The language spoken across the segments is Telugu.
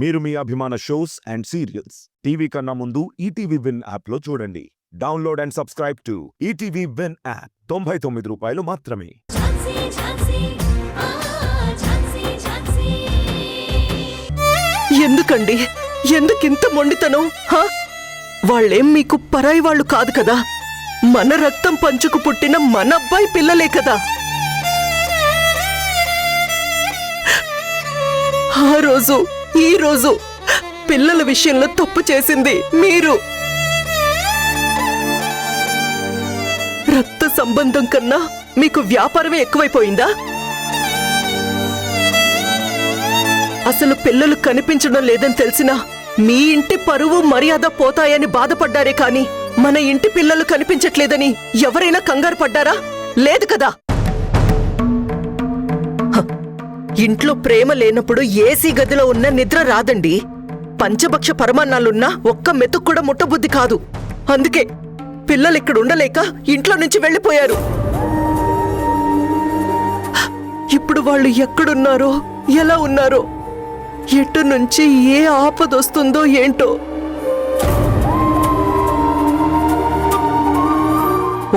మీరు మీ అభిమాన షోస్ అండ్ సీరియల్స్ టీవీ కన్నా ముందు ఈటీవీ విన్ యాప్లో చూడండి. Download and subscribe to ETV win app. 99 రూపాయలు మాత్రమే. ఎందుకండి ఎందుకింత మొండితనం? వాళ్ళేం మీకు పరాయి వాళ్ళు కాదు కదా, మన రక్తం పంచుకు పుట్టిన మన అబ్బాయి పిల్లలే కదా. ఆ రోజు ఈ రోజు పిల్లల విషయంలో తప్పు చేసింది మీరు. రక్త సంబంధం కన్నా మీకు వ్యాపారమే ఎక్కువైపోయిందా? అసలు పిల్లలు కనిపించడం లేదని తెలిసినా మీ ఇంటి పరువు మర్యాద పోతాయని బాధపడ్డారే కాని మన ఇంటి పిల్లలు కనిపించట్లేదని ఎవరైనా కంగారు పడ్డారా? లేదు కదా. ఇంట్లో ప్రేమ లేనప్పుడు ఏసీ గదిలో ఉన్న నిద్ర రాదండి. పంచభక్ష పరమాన్నాలున్నా ఒక్క మెతుకు కూడా ముట్టబుద్ధి కాదు. అందుకే పిల్లలిక్కడ ఉండలేక ఇంట్లో నుంచి వెళ్ళిపోయారు. ఇప్పుడు వాళ్ళు ఎక్కడున్నారో ఎలా ఉన్నారో, ఎటు నుంచి ఏ ఆపదొస్తుందో ఏంటో.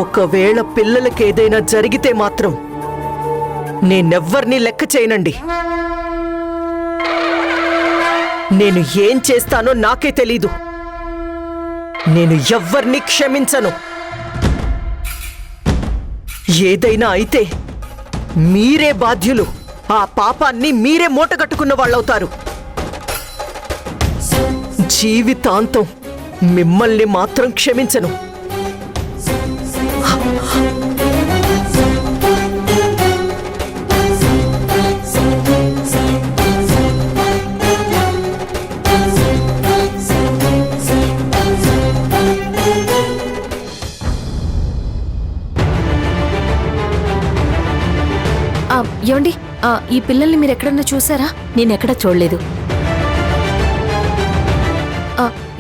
ఒకవేళ పిల్లలకేదైనా జరిగితే మాత్రం నేనెవ్వర్నీ లెక్క చేయనండి. నేను ఏం చేస్తానో నాకే తెలీదు. నేను ఎవ్వర్నీ క్షమించను. ఏదైనా అయితే మీరే బాధ్యులు. ఆ పాపాన్ని మీరే మూటగట్టుకున్న వాళ్ళవుతారు. జీవితాంతం మిమ్మల్ని మాత్రం క్షమించను. ఏమండి, ఈ పిల్లల్ని మీరు ఎక్కడన్నా చూసారా? నేనెక్కడా చూడలేదు.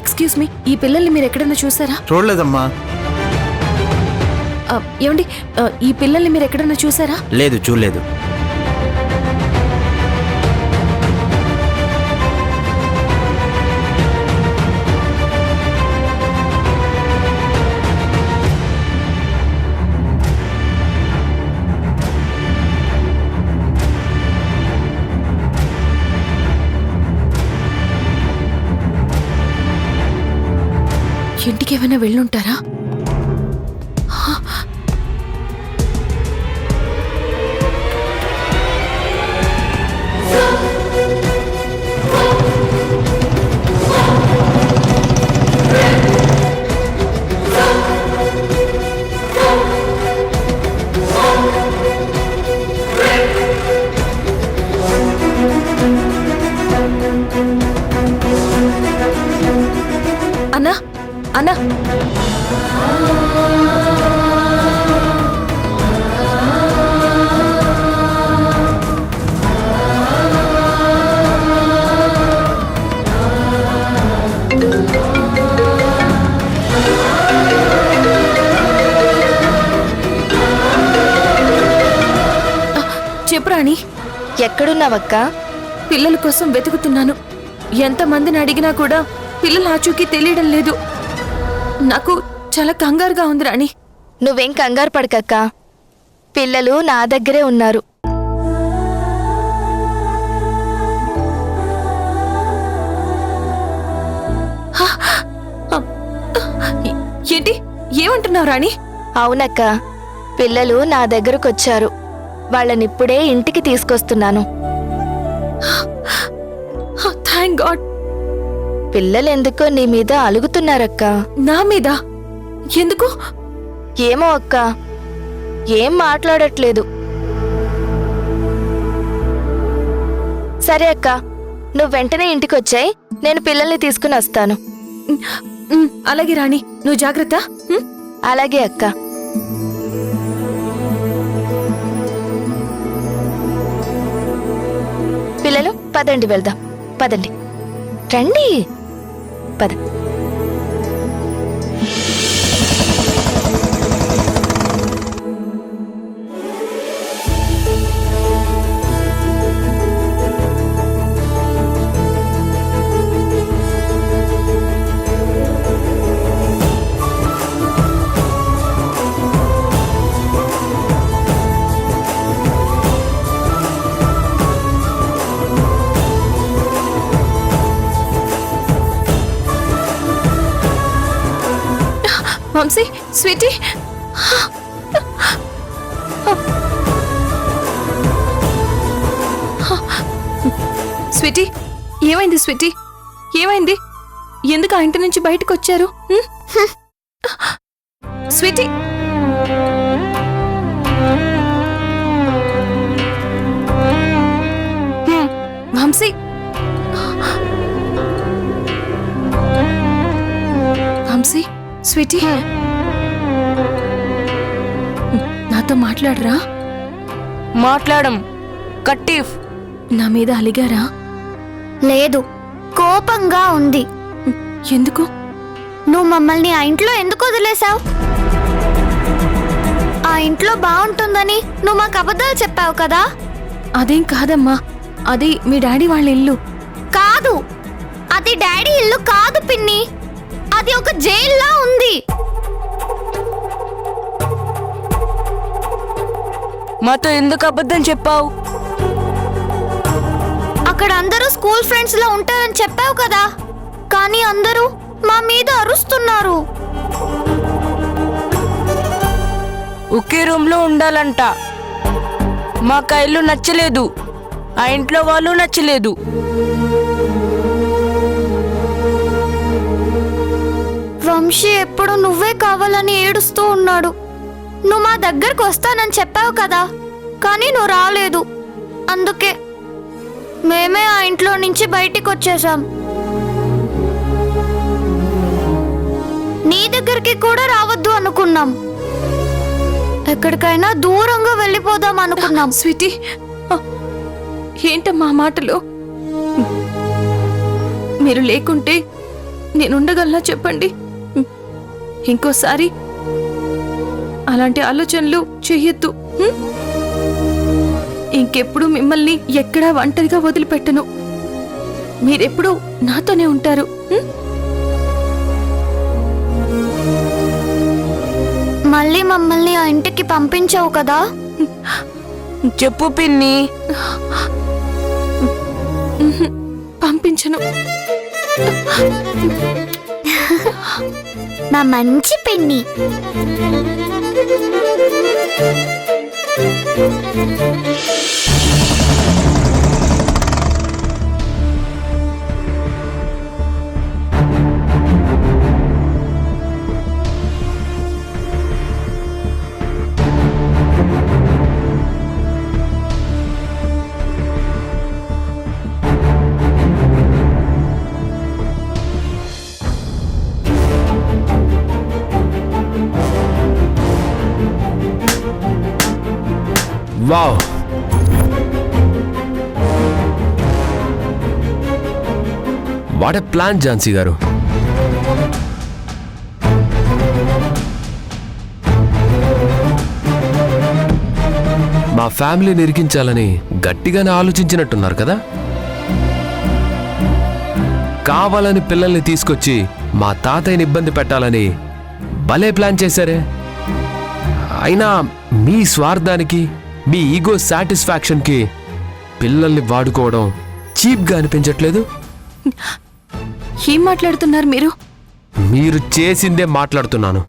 ఎక్స్క్యూజ్ మీ, ఈ పిల్లల్ని మీరు ఎక్కడన్నా చూసారా? చూడలేదమ్మా. ఏమండి, ఈ పిల్లల్ని మీరు ఎక్కడన్నా చూసారా? లేదు, చూడలేదు. ఇంటికి ఏమైనా వెళ్ళుంటారా? అన్నా, అన్నా, చెప్పు రాణి. ఎక్కడున్నావక్కా? పిల్లల కోసం వెతుకుతున్నాను. ఎంతమందిని అడిగినా కూడా పిల్లల ఆచూకీ తెలియడం లేదు. నాకు చాలా కంగారుగా ఉంది రాణి. నువ్వేం కంగారు పడకక్కా, పిల్లలు నా దగ్గరే ఉన్నారు. ఏంటి ఏమంటున్నావు రాణి? అవునక్క, పిల్లలు నా దగ్గరకొచ్చారు. వాళ్ళనిప్పుడే ఇంటికి తీసుకొస్తున్నాను. Thank God. పిల్లలెందుకో నీ మీద అలుగుతున్నారక్క. నా మీద ఎందుకు? ఏమో అక్క, ఏం మాట్లాడట్లేదు. సరే అక్క, నువ్వు వెంటనే ఇంటికొచ్చాయి, నేను పిల్లల్ని తీసుకుని వస్తాను. అలాగే రాణి, నువ్వు జాగ్రత్త. అలాగే అక్క. పిల్లలు పదండి, వెళ్దాం. పదండి, రండి, పద. వంశీ స్వీటీ స్వీటీ ఏమైంది స్వీటీ ఏమైంది ఎందుకు ఆ ఇంటి నుంచి బయటకు వచ్చారు హ్మ్? స్వీటీ వంశీ వంశీ స్వీటీ నాతో మాట్లాడరా మాట్లాడం కట్టీఫ్. నా మీద అలిగారా లేదు, కోపంగా ఉంది. ఎందుకు నువ్వు మమ్మల్ని ఆ ఇంట్లో ఎందుకు వదిలేశావు? ఆ ఇంట్లో బాగుంటుందని నువ్వు మాకు అబద్ధాలు చెప్పావు కదా. అదేం కాదమ్మా అది మీ డాడీ వాళ్ళ ఇల్లు కాదు, అది డాడీ ఇల్లు కాదు పిన్ని, అది ఒక జైల్లా ఉంది. మాతో ఎందుకు అబద్ధం చెప్పావు? అక్కడ అందరూ స్కూల్ ఫ్రెండ్స్ లా ఉంటారని చెప్పావు కదా, కానీ అందరూ మా మీద అరుస్తున్నారు. ఒకే రూమ్ లో ఉండాలంట. మాకు ఆ ఇల్లు నచ్చలేదు, ఆ ఇంట్లో వాళ్ళు నచ్చలేదు. వంశీ ఎప్పుడు నువ్వే కావాలని ఏడుస్తూ ఉన్నాడు. నువ్వు మా దగ్గరకు వస్తానని చెప్పావు కదా, కానీ నువ్వు రాలేదు. అందుకే మేమే ఆ ఇంట్లో నుంచి బయటికి వచ్చేసాం. నీ దగ్గరికి కూడా రావద్దు అనుకున్నాం, ఎక్కడికైనా దూరంగా వెళ్ళిపోదాం అనుకున్నాం. స్వీటీ ఏంటమ్మా ఆ మాటలు మీరు లేకుంటే నేనుండగలనా చెప్పండి ఇంకోసారి అలాంటి ఆలోచనలు చెయ్యొద్దు హ్మ్? ఇంకెప్పుడు మిమ్మల్ని ఎక్కడా ఒంటరిగా వదిలిపెట్టను మీరెప్పుడు నాతోనే ఉంటారు హ్మ్? మళ్ళీ మమ్మల్ని ఆ ఇంటికి పంపించావు కదా. చెప్పు పిన్ని. పంపించను నా మంచి పిన్ని. Wow, what a plan Jhansi గారు. మా ఫ్యామిలీని ఇరికించాలని గట్టిగానే ఆలోచించినట్టున్నారు కదా. కావాలని పిల్లల్ని తీసుకొచ్చి మా తాతయ్యని ఇబ్బంది పెట్టాలని భలే ప్లాన్ చేశారే. అయినా మీ స్వార్థానికి మీ ఈగో సాటిస్ఫాక్షన్కి పిల్లల్ని వాడుకోవడం చీప్గా అనిపించట్లేదు? ఏం మాట్లాడుతున్నారు మీరు మీరు చేసిందే మాట్లాడుతున్నాను.